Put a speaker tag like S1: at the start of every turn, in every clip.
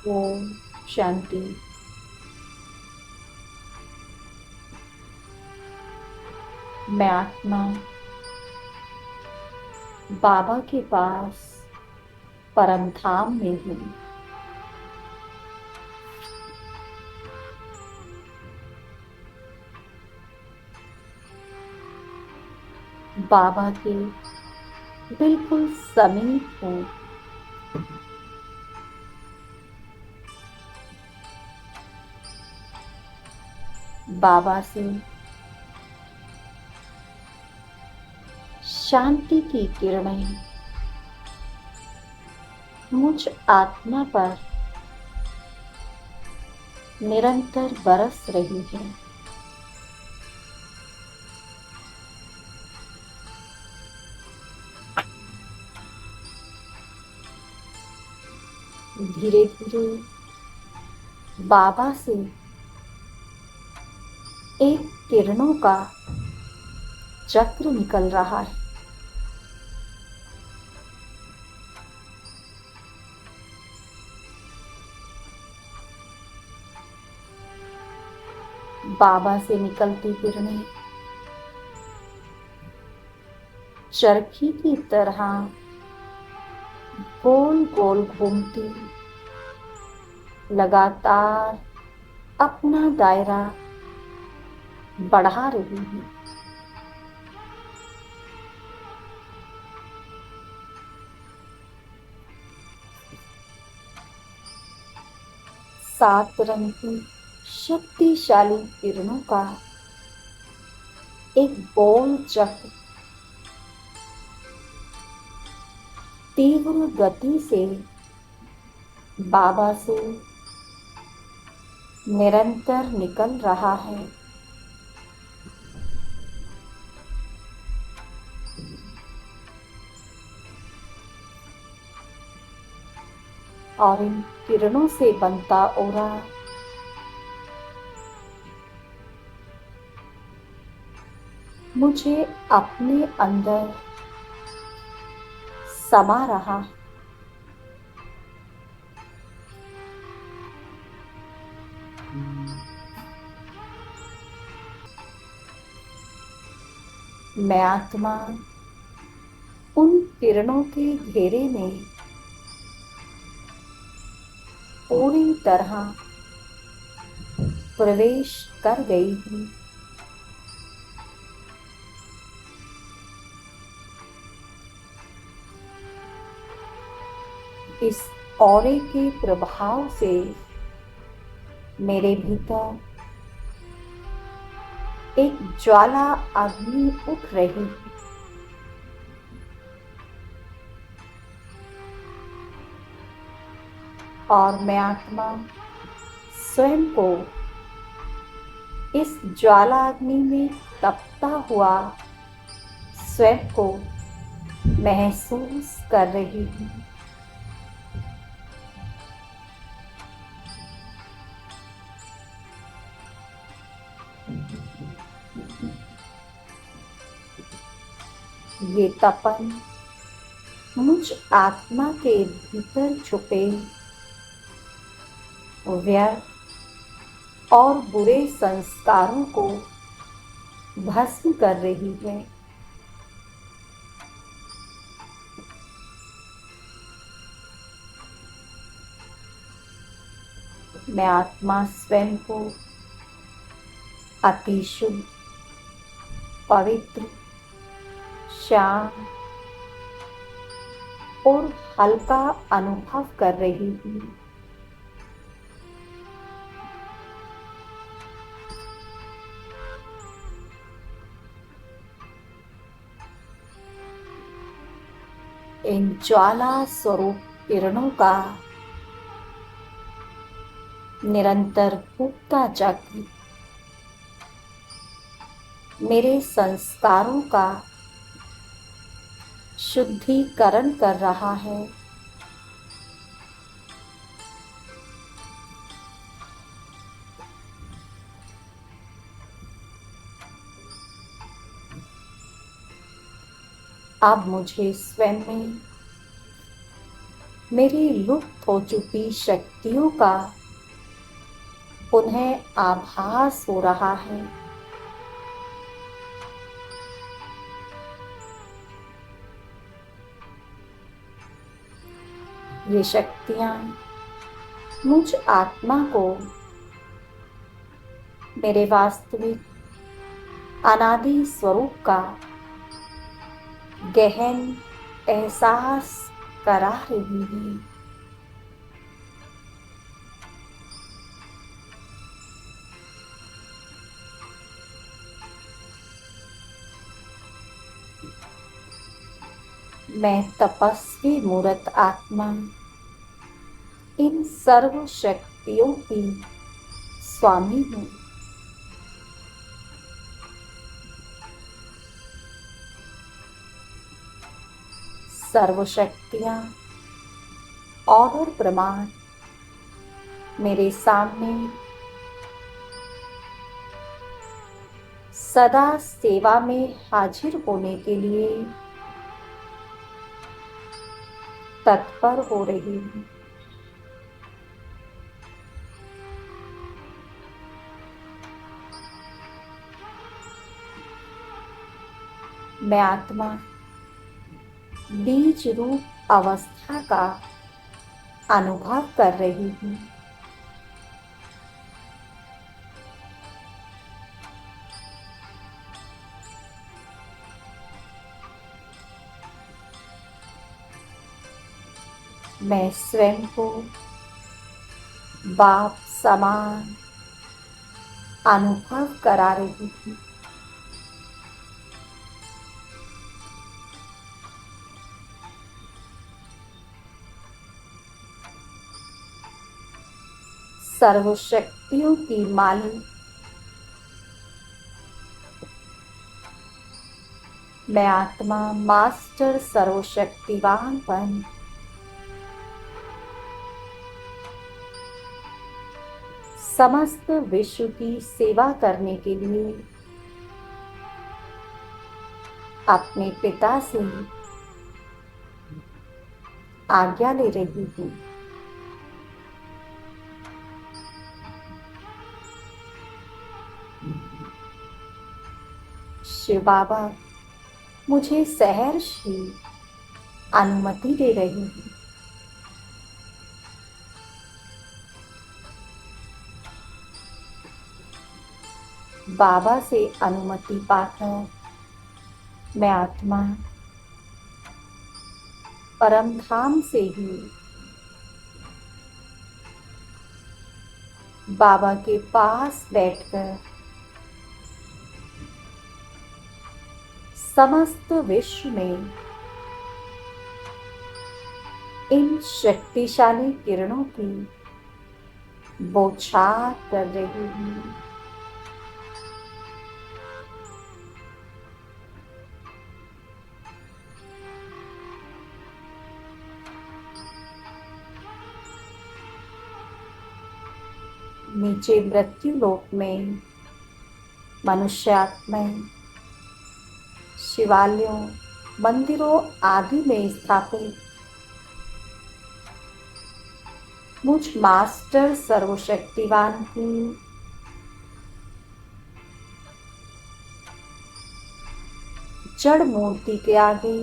S1: ओम शांति। मैं आत्मा बाबा के पास परम धाम में हूँ। बाबा के बिल्कुल समीप हूँ। बाबा से शांति की किरणें मुझ आत्मा पर निरंतर बरस रही है। धीरे धीरे बाबा से एक किरणों का चक्र निकल रहा है। बाबा से निकलती किरणें चरखी की तरह गोल गोल घूमती लगातार अपना दायरा बढ़ा रही है। सात रंग की शक्तिशाली किरणों का एक गोल चक्र तीव्र गति से बाबा से निरंतर निकल रहा है। और इन किरणों से बनता ओरा मुझे अपने अंदर समा रहा है। मैं आत्मा उन किरणों के घेरे में पूरी तरह प्रवेश कर गई हूँ। इस औरे के प्रभाव से मेरे भीतर एक ज्वाला अग्नि उठ रही है। और मैं आत्मा स्वयं को इस ज्वाला अग्नि में तपता हुआ स्वयं को महसूस कर रही हूँ। ये तपन मुझ आत्मा के भीतर छुपे व्यर्थ और बुरे संस्कारों को भस्म कर रही है। मैं आत्मा स्वयं को अति शुद्ध, पवित्र, शांत और हल्का अनुभव कर रही हूँ। इन ज्वाला स्वरूप किरणों का निरंतर फूकता चक्र मेरे संस्कारों का शुद्धिकरण कर रहा है। अब मुझे स्वयं में मेरी लुप्त हो चुकी शक्तियों का पुनः आभास हो रहा है। ये शक्तियां मुझ आत्मा को मेरे वास्तविक अनादि स्वरूप का गहन एहसास करा रही है। मैं तपस्वी मूर्त आत्मा इन सर्व शक्तियों की स्वामी हूँ। सर्व शक्तियाँ और प्रमाण मेरे सामने सदा सेवा में हाजिर होने के लिए तत्पर हो रही हूँ। मैं आत्मा बीज रूप अवस्था का अनुभव कर रही हूँ। मैं स्वयं को बाप समान अनुभव करा रही हूँ। सर्वशक्तियों की मालिक मैं आत्मा मास्टर सर्वशक्तिवान बन समस्त विश्व की सेवा करने के लिए अपने पिता से आज्ञा ले रही हूँ। शिव बाबा मुझे सहर्षी अनुमति दे रही है। बाबा से अनुमति पाकर मैं आत्मा परम धाम से ही बाबा के पास बैठकर समस्त विश्व में इन शक्तिशाली किरणों की बौछार कर रही हूँ। नीचे मृत्यु लोक में मनुष्यात्माएं शिवालयों मंदिरों आदि में स्थापित मुझ मास्टर सर्वशक्तिवान की जड़ मूर्ति के आगे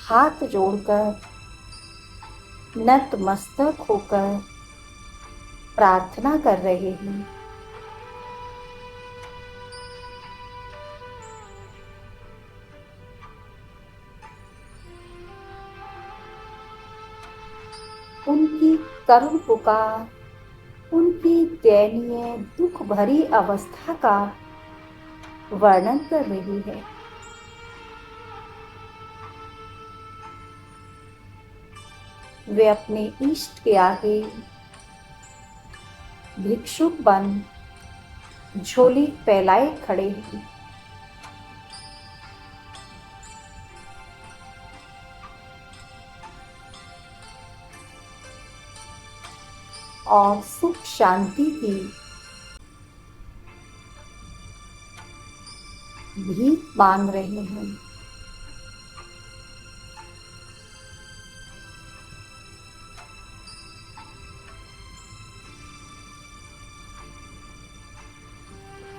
S1: हाथ जोड़कर नतमस्तक होकर प्रार्थना कर रहे हैं। उनकी करुण पुकार उनकी दयनीय दुख भरी अवस्था का वर्णन कर रही है। वे अपने इष्ट के आगे भिक्षुक बन झोली फैलाए खड़े हैं। और सुख शांति की भीख मांग रहे हैं।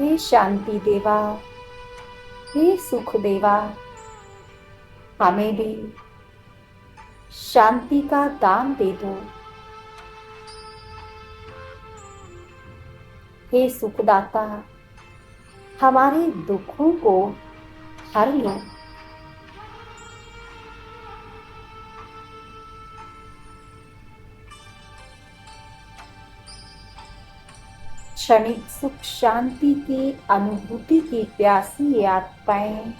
S1: हे शांति देवा, हे सुख देवा, हमें भी शांति का दान दे दो। हे सुखदाता, हमारे दुखों को हर लो। क्षणिक सुख शांति की अनुभूति की प्यासी आत्माएं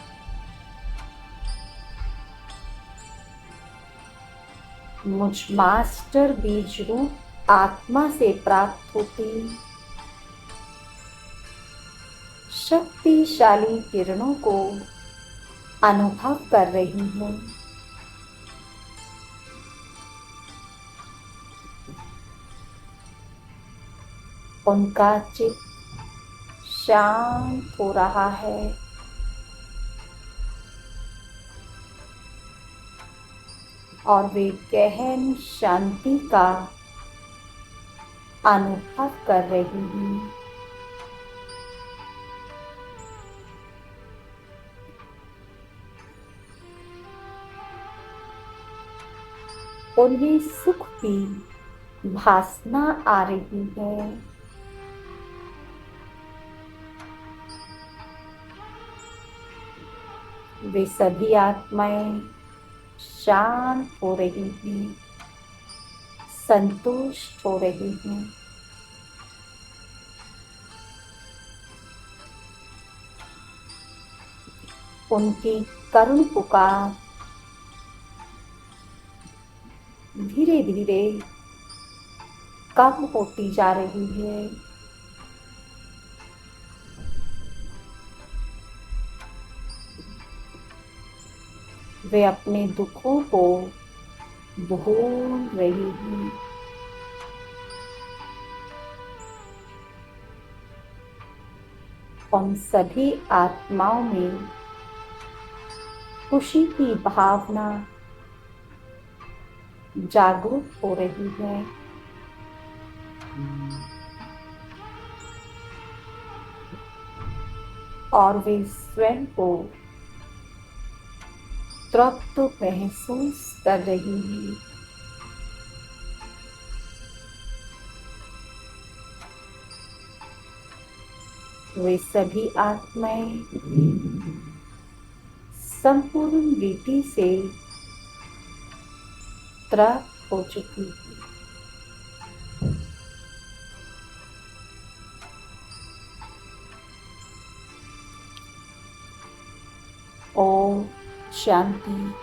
S1: मुझ मास्टर बीज रूप आत्मा से प्राप्त होती शक्तिशाली किरणों को अनुभव कर रही हूँ। उनका चित्त शांत हो रहा है। और वे गहन शांति का अनुभव कर रही हैं। उन्हें सुख की भासना आ रही है। वे सभी आत्माएं शांत हो रही हैं, संतुष्ट हो रही हैं। उनकी करुण पुकार धीरे धीरे कम होती जा रही है। वे अपने दुखों को भूल रही हैं। उन सभी आत्माओं में खुशी की भावना जागरूक हो रही है। और वे स्वयं को तृप्त महसूस कर रही हैं। वे सभी आत्माएं संपूर्ण रीति से तृप्त हो चुकी हैं। ओम शांति।